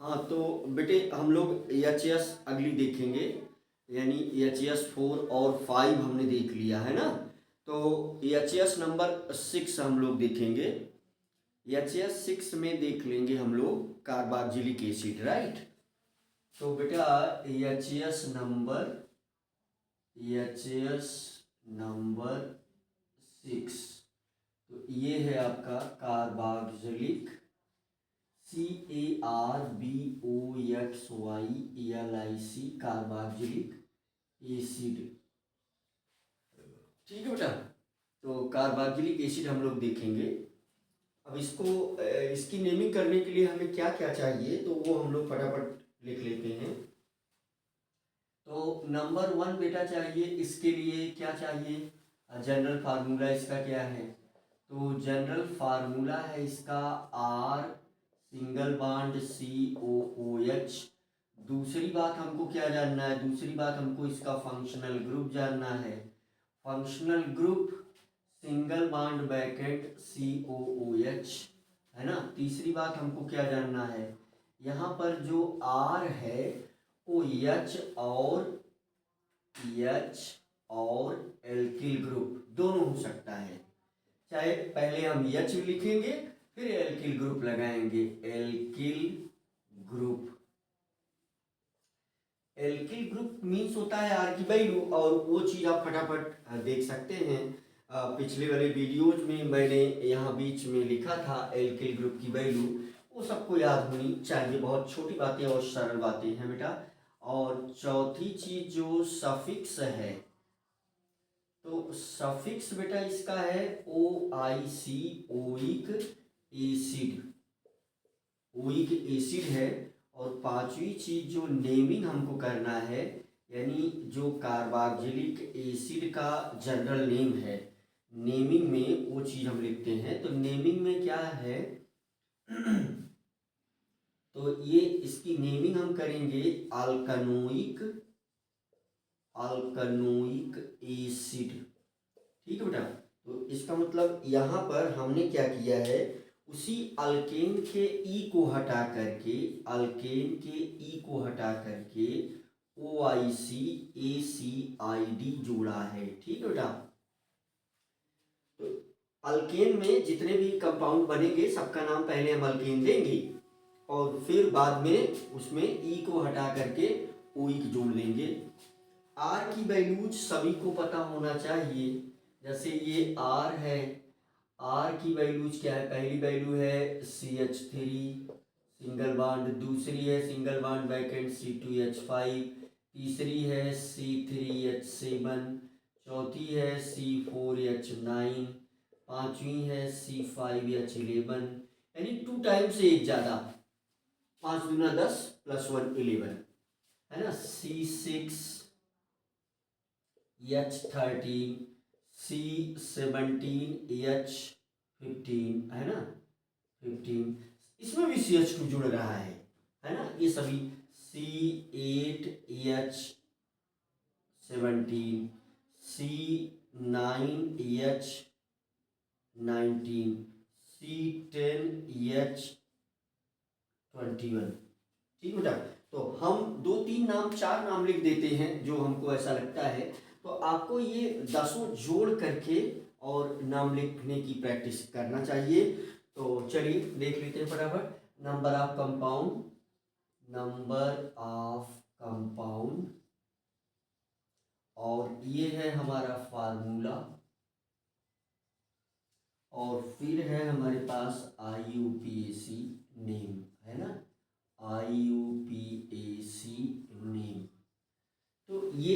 हाँ तो बेटे हम लोग एच एस अगली देखेंगे, यानी एच एस 4 और 5 हमने देख लिया है ना। तो एच एस नंबर 6 हम लोग देखेंगे। एच एस 6 में देख लेंगे हम लोग कार्बोक्जिलिक एसिड, राइट। तो बेटा एच एस नंबर 6, तो ये है आपका कार्बोक्जिलिक CARBOXYLIC कार्बोक्जिलिक एसिड। ठीक है बेटा, तो कार्बोक्जिलिक एसिड हम लोग देखेंगे। अब इसकी नेमिंग करने के लिए हमें क्या क्या चाहिए, तो वो हम लोग फटाफट लिख लेते हैं। तो नंबर 1 बेटा चाहिए, इसके लिए क्या चाहिए, जनरल फार्मूला इसका क्या है। तो जनरल फार्मूला है इसका R सिंगल बॉन्ड COOH। दूसरी बात हमको क्या जानना है, दूसरी बात हमको इसका फंक्शनल ग्रुप जानना है। Functional group single bond bracket COOH, है ना। तीसरी बात हमको क्या जानना है, यहाँ पर जो R है वो H और एल्किल ग्रुप दोनों हो सकता है। चाहे पहले हम H लिखेंगे फिर एल्किल ग्रुप लगाएंगे, alkyl group. Alkyl group means होता है आर की वैल्यू, और वो चीज़ आप फटाफट देख सकते हैं। पिछले वाले वीडियोज में मैंने यहाँ बीच में लिखा था एल्किल ग्रुप की वैल्यू, वो सबको याद होनी चाहिए। बहुत छोटी बातें और सरल बातें हैं बेटा। और चौथी चीज जो सफिक्स है, तो सफिक्स बेटा इसका है OIC, oic acid, oic acid है। और पांचवी चीज जो नेमिंग हमको करना है, यानी जो कार्बोक्जिलिक एसिड का जनरल नेम है, नेमिंग में वो चीज हम लिखते हैं। तो नेमिंग में क्या है तो ये इसकी नेमिंग हम करेंगे अल्कनोइक एसिड। ठीक है बेटा, तो इसका मतलब यहाँ पर हमने क्या किया है, उसी अल्केन के ई को हटा करके, अल्केन के ई को हटा करके OIC ACID जोड़ा है। ठीक है बेटा, तो अल्केन में जितने भी कंपाउंड बनेंगे सबका नाम पहले हम अल्केन देंगे, और फिर बाद में उसमें ई को हटा करके ओइक जोड़ देंगे। आर की वैल्यूज सभी को पता होना चाहिए। जैसे ये आर है, आर की वैल्यूज क्या है, पहली वैल्यू है CH3 सिंगल बॉन्ड, दूसरी है सिंगल बॉन्ड ब्रैकेट C2H5, तीसरी है C3H7, चौथी है C4H9, पांचवी है C5H11, यानी 2 टाइम्स से एक ज़्यादा, 5 दूना 10 + 1 11, है ना। C6H13, C17H15, है ना 15, इसमें भी CH2 जुड़ रहा है ना। ये सभी C8H17, C9H19, C10H21। ठीक बेटा, तो हम 2 3 नाम 4 नाम लिख देते हैं जो हमको ऐसा लगता है। तो आपको ये 10 जोड़ करके और नाम लिखने की प्रैक्टिस करना चाहिए। तो चलिए देख लेते हैं फटाफट। नंबर ऑफ कंपाउंड, और ये है हमारा फार्मूला, और फिर है हमारे पास IUPAC नेम, है ना, IUPAC नेम। तो ये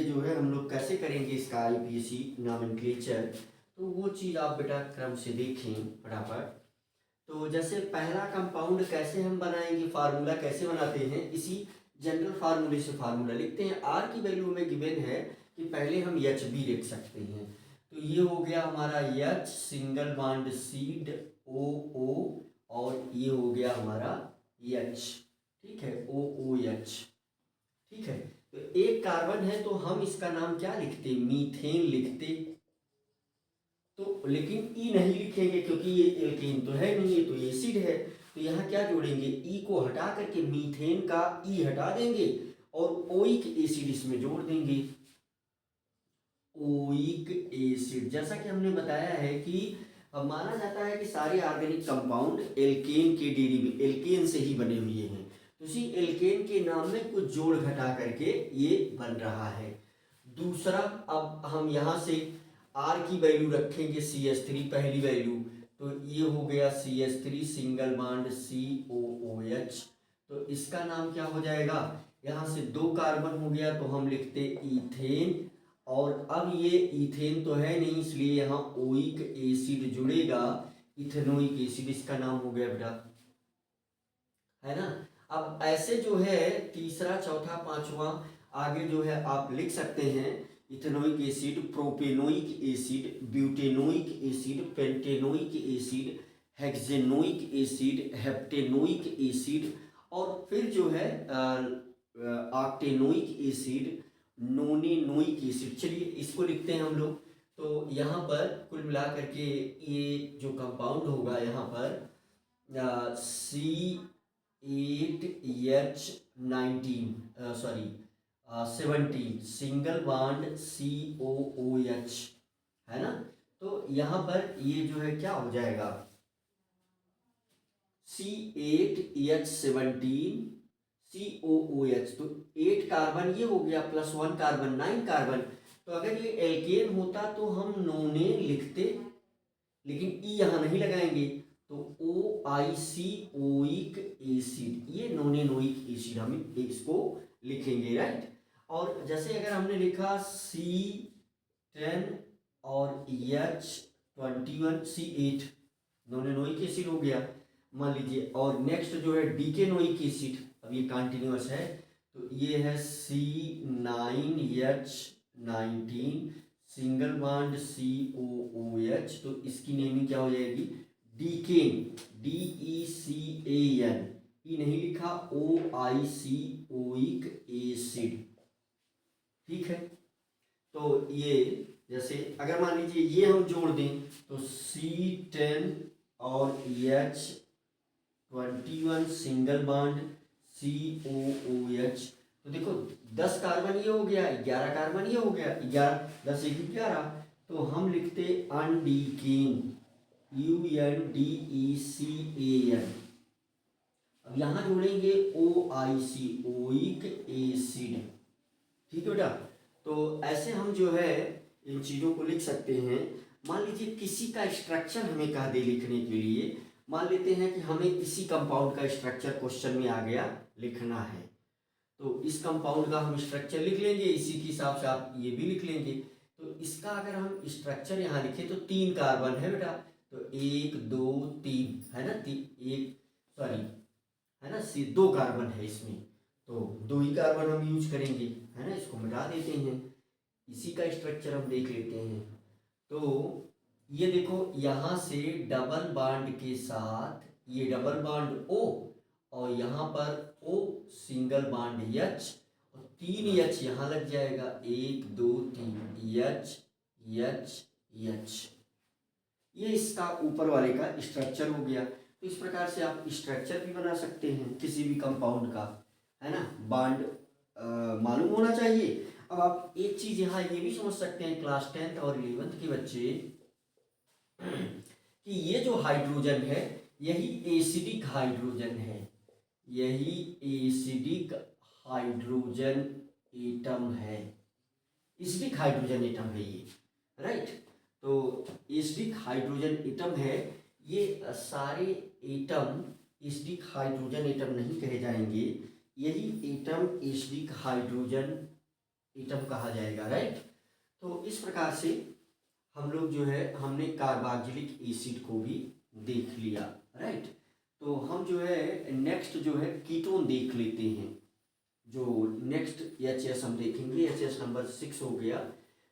जो है हम लोग कैसे करेंगे इसका IUPAC नॉमेनक्लेचर, तो वो चीज़ आप बेटा क्रम से देखें फटाफट। तो जैसे पहला कंपाउंड कैसे हम बनाएंगे, फार्मूला कैसे बनाते हैं, इसी जनरल फार्मूले से फार्मूला लिखते हैं। आर की वैल्यू में गिवन है कि पहले हम HB लिख सकते हैं। तो ये हो गया हमारा H single bond seed OO, और ये हो गया हमारा H, ठीक है, OOH। ठीक है, तो एक कार्बन है तो हम इसका नाम क्या लिखते, मीथेन लिखते। तो लेकिन ई नहीं लिखेंगे क्योंकि ये एल्केन तो है नहीं, ये तो एसिड है। तो यहाँ क्या जोड़ेंगे, ई को हटा करके मीथेन का ई हटा देंगे और ओइक एसिड इसमें जोड़ देंगे। ओइक एसिड, जैसा कि हमने बताया है कि माना जाता है कि सारे ऑर्गेनिक कंपाउंड एल्केन के डेरिवेटिव एल्केन से ही बने हुए हैं, तो इसी एल्केन के नाम में कुछ जोड़ घटा करके ये बन रहा है। दूसरा, अब हम यहाँ से आर की वैल्यू रखेंगे CH3 पहली वैल्यू, तो ये हो गया CH3 सिंगल बॉन्ड COOH, तो इसका नाम क्या हो जाएगा, यहाँ से 2 कार्बन हो गया तो हम लिखते इथेन, और अब ये इथेन तो है नहीं इसलिए यहाँ ओइक एसिड जुड़ेगा, इथेनोइक एसिड इसका नाम हो गया बेटा, है ना। अब ऐसे जो है तीसरा चौथा पांचवा आगे जो है आप लिख सकते हैं, ethanoic acid, propanoic acid, butanoic acid, pentanoic acid, hexanoic acid, heptanoic acid, और फिर जो है ऑक्टेनोइक एसिड, नोनेनोइक एसिड। चलिए इसको लिखते हैं हम लोग। तो यहाँ पर कुल मिलाकर के ये जो कंपाउंड होगा यहाँ पर C8H19 sorry 17 single bond COOH, है ना। तो यहाँ पर ये जो है क्या हो जाएगा, C8H17 COOH, तो 8 कार्बन ये हो गया प्लस 1 कार्बन 9 कार्बन। तो अगर ये एल्केन होता तो हम नोनेन लिखते, लेकिन ई यहाँ नहीं लगाएंगे, तो OIC ओइक एसिड, ये नोनेनोइक एसिड हम इसको लिखेंगे, राइट। और जैसे अगर हमने लिखा C10 और H21 C8 नोनेनोइक एसिड हो गया मान लीजिए, और नेक्स्ट जो है डीकेनोइक एसिड, अब ये कंटिन्यूअस है तो ये है C9H19 सिंगल बॉन्ड COOH, तो इसकी नेमिंग क्या हो जाएगी, डीकेन, DECAN, ई नहीं लिखा, OIC ओइक एसिड, ठीक है। तो ये जैसे अगर मान लीजिए ये हम जोड़ दें तो C10 और H21 सिंगल बॉन्ड COOH, तो देखो 10 कार्बन ये हो गया, 11 कार्बन ये हो गया, 11 10 1 11, तो हम लिखते अनडीकेन, UNDECAN। अब यहाँ जोड़ेंगे OIC ओइक एसिड, ठीक है बेटा। तो ऐसे हम जो है इन चीज़ों को लिख सकते हैं। मान लीजिए किसी का स्ट्रक्चर हमें कह दे लिखने के लिए, मान लेते हैं कि हमें इसी कंपाउंड का स्ट्रक्चर क्वेश्चन में आ गया लिखना है, तो इस कंपाउंड का हम स्ट्रक्चर लिख लेंगे, इसी के हिसाब से आप ये भी लिख लेंगे। तो इसका अगर हम स्ट्रक्चर यहाँ लिखें तो 3 कार्बन है बेटा, तो 1 2 3 है ना, एक सॉरी है ना 2 कार्बन है इसमें, तो 2 ही कार्बन हम यूज करेंगे, है ना। इसको मिटा देते हैं, इसी का स्ट्रक्चर हम देख लेते हैं। तो ये देखो यहाँ से डबल बॉन्ड के साथ ये डबल बॉन्ड O, और यहाँ पर O सिंगल बॉन्ड H, और 3 H यहाँ लग जाएगा, 1 2 3 H H H, ये इसका ऊपर वाले का स्ट्रक्चर हो गया। तो इस प्रकार से आप स्ट्रक्चर भी बना सकते हैं किसी भी कंपाउंड का, है ना। बॉन्ड मालूम होना चाहिए। अब आप एक चीज यहाँ ये भी समझ सकते हैं क्लास 10th और 11th के बच्चे, कि ये जो हाइड्रोजन है यही एसिडिक हाइड्रोजन है, यही एसिडिक हाइड्रोजन एटम है, एसिडिक हाइड्रोजन एटम है ये, राइट। तो एसिडिक हाइड्रोजन एटम है, ये सारे एटम एसिडिक हाइड्रोजन एटम नहीं कहे जाएंगे, यही एटम एसिडिक हाइड्रोजन एटम कहा जाएगा, राइट। तो इस प्रकार से हम लोग जो है हमने कार्बोक्सिलिक एसिड को भी देख लिया, राइट। तो हम जो है नेक्स्ट जो है कीटोन देख लेते हैं। जो नेक्स्ट एच हम देखेंगे, एच नंबर 6 हो गया।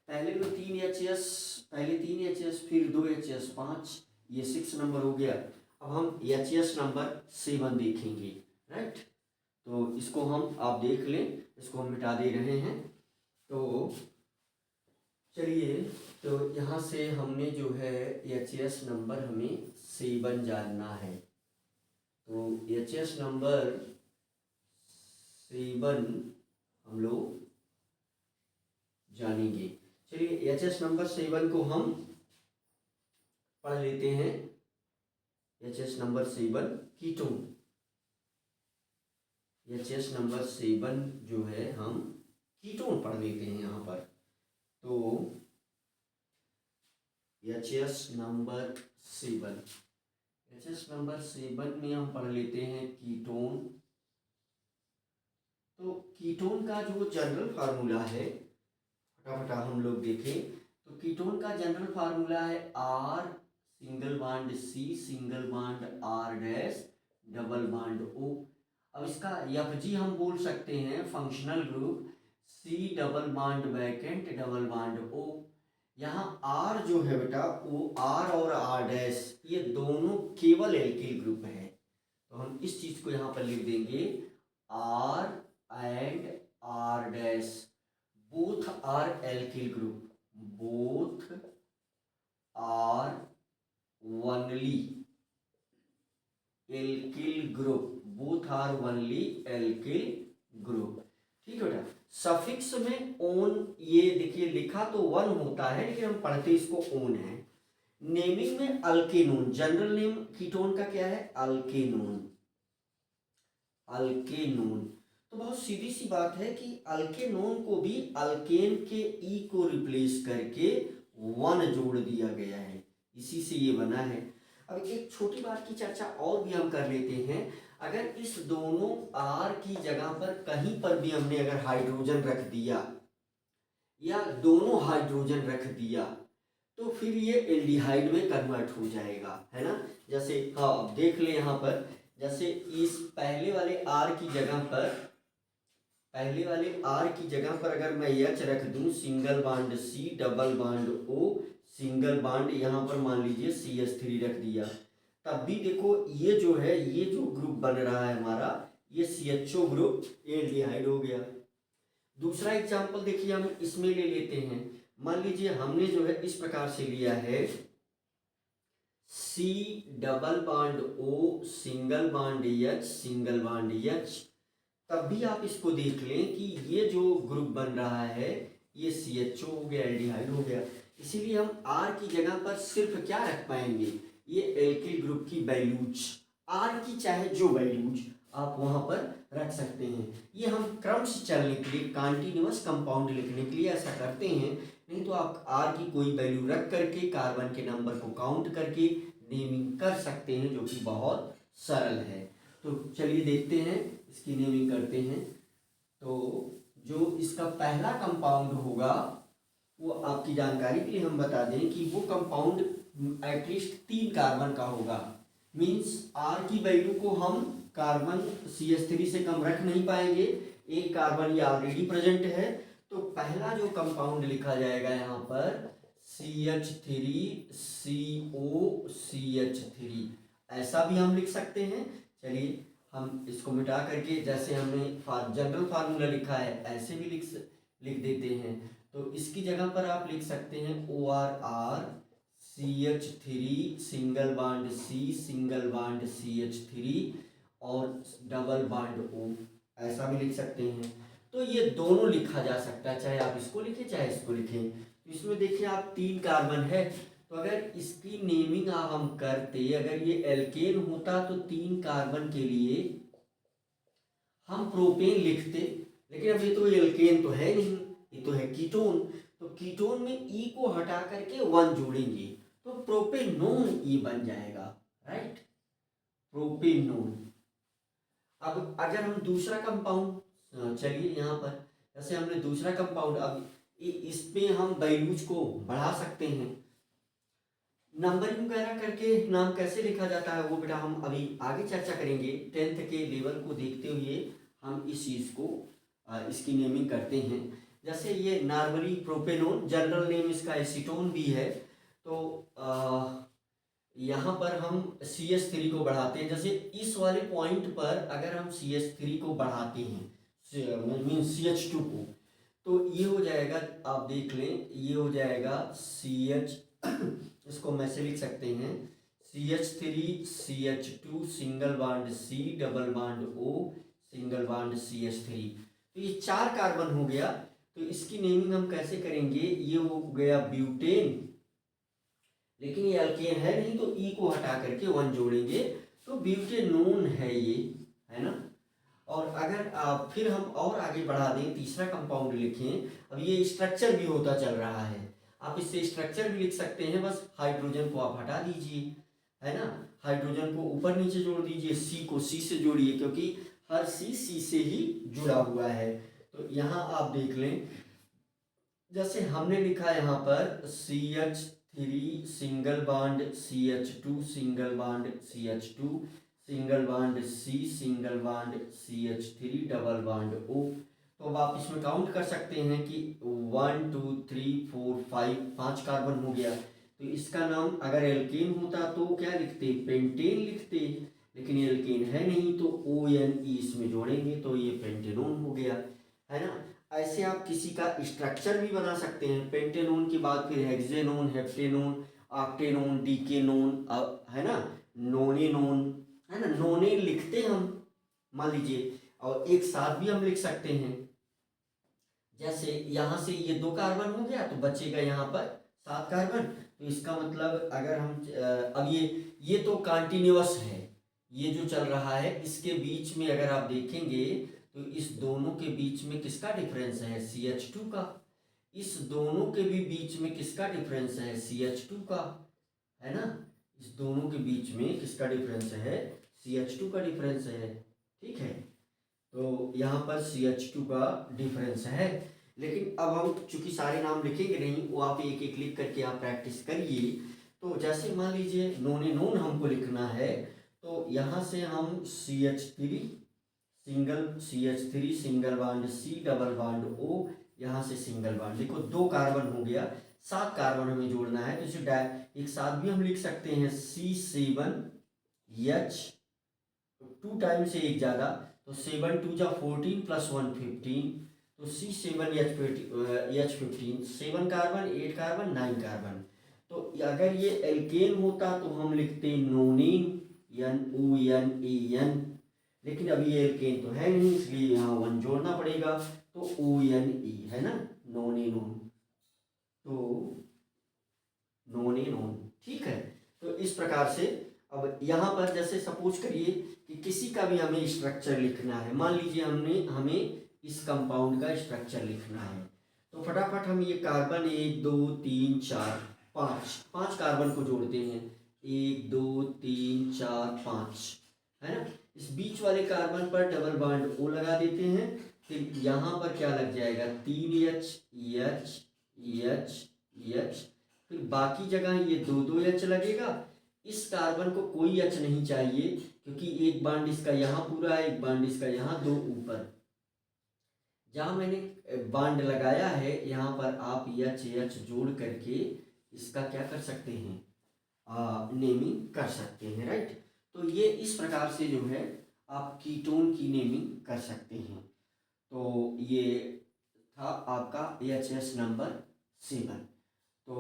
पहले में 3 एच, पहले 3 एच फिर 2 एच 5, ये 6 नंबर हो गया। अब हम एच नंबर 7 देखेंगे, राइट। तो इसको हम आप देख लें, इसको हम मिटा दे रहे हैं। तो चलिए, तो यहाँ से हमने जो है एच नंबर हमें 7 जानना है। तो एच नंबर 7 हम लोग जानेंगे। चलिए एच नंबर 7 को हम पढ़ लेते हैं। H number 7 ketone. H number 7 जो है हम कीटोन पढ़ लेते हैं यहाँ पर। तो एच नंबर 7 में हम पढ़ लेते हैं कीटोन। तो कीटोन का जो जनरल फार्मूला है फटाफट हम लोग देखें तो कीटोन का जनरल फार्मूला है R single bond C single bond R dash double bond O। अब इसका FG हम बोल सकते हैं functional group C double bond vacant double bond O। यहाँ R जो है बेटा वो R और R डैश ये दोनों केवल एल्किल ग्रुप है। तो हम इस चीज को यहाँ पर लिख देंगे R and R dash both are alkyl group, both are only alkyl group, both are only alkyl group। ठीक है बेटा। सफिक्स में ओन ये देखिए लिखा तो वन होता है लेकिन हम पढ़ते इसको ओन है। नेमिंग में अल्केनोन, जनरल नेम कीटोन का क्या है अल्केनोन। अल्केनोन तो बहुत सीधी सी बात है कि अल्केनोन को भी अल्केन के ई को रिप्लेस करके वन जोड़ दिया गया है, इसी से ये बना है। अब एक छोटी बात की चर्चा और भी हम कर लेते हैं। अगर इस दोनों आर की जगह पर कहीं पर भी हमने अगर हाइड्रोजन रख दिया या दोनों हाइड्रोजन रख दिया तो फिर ये एल्डिहाइड में कन्वर्ट हो जाएगा, है ना। जैसे हाँ देख ले यहाँ पर, जैसे इस पहले वाले आर की जगह पर अगर मैं एच रख दूं single bond C double bond O single bond यहाँ पर मान लीजिए CH3 रख दिया, तब भी देखो ये जो है ये जो ग्रुप बन रहा है हमारा ये CHO ग्रुप एल्डिहाइड हो गया। दूसरा एग्जांपल देखिए हम इसमें ले लेते हैं। मान लीजिए हमने जो है इस प्रकार से लिया है C double bond O single bond H single bond H, तब भी आप इसको देख लें कि ये जो ग्रुप बन रहा है ये CHO हो गया एल्डिहाइड हो गया। इसीलिए हम R की जगह पर सिर्फ क्या रख पाएंगे ये एल्किल ग्रुप की वैल्यूज, R की चाहे जो वैल्यूज आप वहां पर रख सकते हैं। ये हम क्रम से चलने के लिए कॉन्टिन्यूअस कंपाउंड लिखने के लिए ऐसा करते हैं, नहीं तो आप R की कोई वैल्यू रख करके कार्बन के नंबर को काउंट करके नेमिंग कर सकते हैं, जो कि बहुत सरल है। तो चलिए देखते हैं इसकी नेमिंग करते हैं। तो जो इसका पहला कंपाउंड होगा वो आपकी जानकारी के लिए हम बता दें कि वो कंपाउंड एटलीस्ट 3 कार्बन का होगा। मींस R की वैल्यू को हम कार्बन CH3 से कम रख नहीं पाएंगे, एक कार्बन ये ऑलरेडी प्रेजेंट है। तो पहला जो कंपाउंड लिखा जाएगा यहाँ पर CH3CO CH3, ऐसा भी हम लिख सकते हैं। चलिए हम इसको मिटा करके जैसे हमने जनरल फार्मूला लिखा है ऐसे भी लिख देते हैं। तो इसकी जगह पर आप लिख सकते हैं ORR CH3 single bond C single bond CH3 और डबल बॉन्ड O, ऐसा भी लिख सकते हैं। तो ये दोनों लिखा जा सकता है, चाहे आप इसको लिखें चाहे इसको लिखें। तो इसमें देखिए आप 3 कार्बन है, तो अगर इसकी नेमिंग हम करते, अगर ये एल्केन होता तो 3 कार्बन के लिए हम प्रोपेन लिखते, लेकिन अब ये तो एल्केन तो है नहीं, ये तो है कीटोन। तो कीटोन में ई को हटा करके 1 जोड़ेंगे तो प्रोपेनोन ई बन जाएगा, राइट, प्रोपेनोन। अब अगर हम दूसरा कंपाउंड, चलिए यहाँ पर जैसे हमने दूसरा कंपाउंड, अब इस पे हम वैल्यूज को बढ़ा सकते हैं। नंबरिंग वगैरह करके नाम कैसे लिखा जाता है वो बेटा हम अभी आगे चर्चा करेंगे। 10th के लेवल को देखते हुए हम इस चीज़ को इसकी नेमिंग करते हैं। जैसे ये नॉर्मली प्रोपेनोन, जनरल नेम इसका एसीटोन भी है। तो यहाँ पर हम CH3 को बढ़ाते हैं। जैसे इस वाले पॉइंट पर अगर हम CH3 को बढ़ाते हैं मीन CH2 को, तो ये हो जाएगा, आप देख लें ये हो जाएगा CH इसको मैं से लिख सकते हैं CH3 CH2 single bond C double bond O single bond CH3। तो ये 4 कार्बन हो गया। तो इसकी नेमिंग हम कैसे करेंगे, ये हो गया ब्यूटेन, लेकिन ये अल्केन है नहीं तो ई को हटा करके 1 जोड़ेंगे तो ब्यूटेनोन है ये, है ना। और अगर फिर हम और आगे बढ़ा दें, तीसरा कंपाउंड लिखें। अब ये स्ट्रक्चर भी होता चल रहा है, आप इससे स्ट्रक्चर भी लिख सकते हैं, बस हाइड्रोजन को आप हटा दीजिए, है ना। हाइड्रोजन को ऊपर नीचे जोड़ दीजिए, सी को सी से जोड़िए क्योंकि हर सी सी से ही जुड़ा हुआ है। तो यहाँ आप देख लें, जैसे हमने लिखा है यहाँ पर CH3 single bond CH2 single bond CH2 single bond C single bond CH3 double bond O। तो अब आप इसमें काउंट कर सकते हैं कि 1 2 3 4 5 कार्बन हो गया। तो इसका नाम अगर एल्केन होता तो क्या लिखते, पेंटेन लिखते, लेकिन एल्केन है नहीं तो ONE इसमें जोड़ेंगे तो ये पेंटेनोन हो गया, है ना। ऐसे आप किसी का स्ट्रक्चर भी बना सकते हैं। पेंटेनोन के बाद फिर हेक्सेनोन, हेप्टेनोन, ऑक्टेनोन, डीकेनोन, है ना, नोनेनोन, है ना। नोने लिखते हैं हम, मान लीजिए, और एक साथ भी हम लिख सकते हैं। जैसे यहाँ से ये 2 कार्बन हो गया तो बचेगा यहाँ पर 7 कार्बन। तो इसका मतलब अगर हम अब ये तो कंटिन्यूअस है, ये जो चल रहा है इसके बीच में अगर आप देखेंगे तो इस दोनों के बीच में किसका डिफरेंस है, CH2 का। इस दोनों के भी बीच में किसका डिफरेंस है, CH2 का, है ना। इस दोनों के बीच में किसका डिफरेंस है, CH2 का डिफरेंस है, ठीक है। तो यहाँ पर CH2 का डिफरेंस है। लेकिन अब हम चूंकि सारे नाम लिखेंगे नहीं, वो आप एक एक लिख करके आप प्रैक्टिस करिए। तो जैसे मान लीजिए नोनेनोन हमको लिखना है, तो यहाँ से हम CH3 single bond C double bond O, यहाँ से सिंगल बॉन्ड, देखो 2 कार्बन हो गया, 7 कार्बन हमें जोड़ना है। तो इसे एक साथ भी हम लिख सकते हैं C7H, 2 टाइम से एक ज़्यादा, तो 7 2 जा 14 + 1 15, तो C7H15, 7 कार्बन, 8 कार्बन, 9 कार्बन। तो अगर ये एल्केन होता तो हम लिखते नोनेन, NONAN, लेकिन अभी ये एल्केन तो है नहीं इसलिए यहाँ 1 जोड़ना पड़ेगा, तो ONE, है ना, नोनेनोन, तो नोनेनोन, ठीक है। तो इस प्रकार से अब यहाँ पर जैसे सपोज करिए कि किसी का भी हमें स्ट्रक्चर लिखना है, मान लीजिए हमें इस कंपाउंड का स्ट्रक्चर लिखना है, तो फटाफट हम ये कार्बन 1 2 3 4 5 कार्बन को जोड़ते हैं, 1 2 3 4 5, है ना। इस बीच वाले कार्बन पर डबल बॉन्ड O लगा देते हैं, फिर यहाँ पर क्या लग जाएगा 3H H H H, फिर बाकी जगह ये 2 2 H लगेगा। इस कार्बन को कोई H नहीं चाहिए क्योंकि एक बॉन्ड इसका यहाँ पूरा है, एक बॉन्ड इसका यहाँ 2 ऊपर। जहाँ मैंने बॉन्ड लगाया है यहाँ पर आप H जोड़ करके इसका क्या कर सकते हैं, नेमिंग कर सकते हैं, राइट। तो ये इस प्रकार से जो है आप कीटोन की नेमिंग कर सकते हैं। तो ये था आपका HS नंबर 7। तो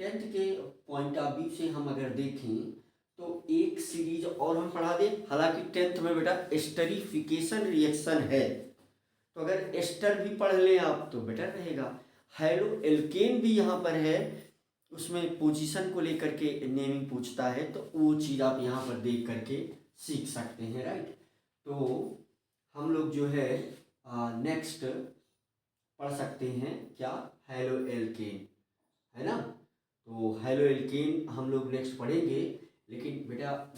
10th के पॉइंट ऑफ व्यू से हम अगर देखें तो एक सीरीज और हम पढ़ा दें। हालांकि 10th में बेटा एस्टरिफिकेशन रिएक्शन है, तो अगर एस्टर भी पढ़ लें आप तो बेटर रहेगा। हेलो एल्केन भी यहाँ पर है, उसमें पोजीशन को लेकर के नेमिंग पूछता है, तो वो चीज़ आप यहाँ पर देख करके सीख सकते हैं, राइट। तो हम लोग जो है नेक्स्ट पढ़ सकते हैं क्या, हेलो एल्केन, है ना। तो हेलो एल्केन हम लोग नेक्स्ट पढ़ेंगे। लेकिन बेटा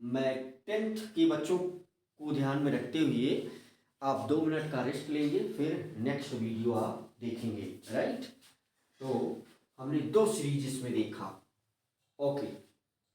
मैं 10th के बच्चों को ध्यान में रखते हुए आप 2 मिनट का रेस्ट लेंगे, फिर नेक्स्ट वीडियो आप देखेंगे, राइट। तो हमने 2 सीरीज इसमें देखा, ओके।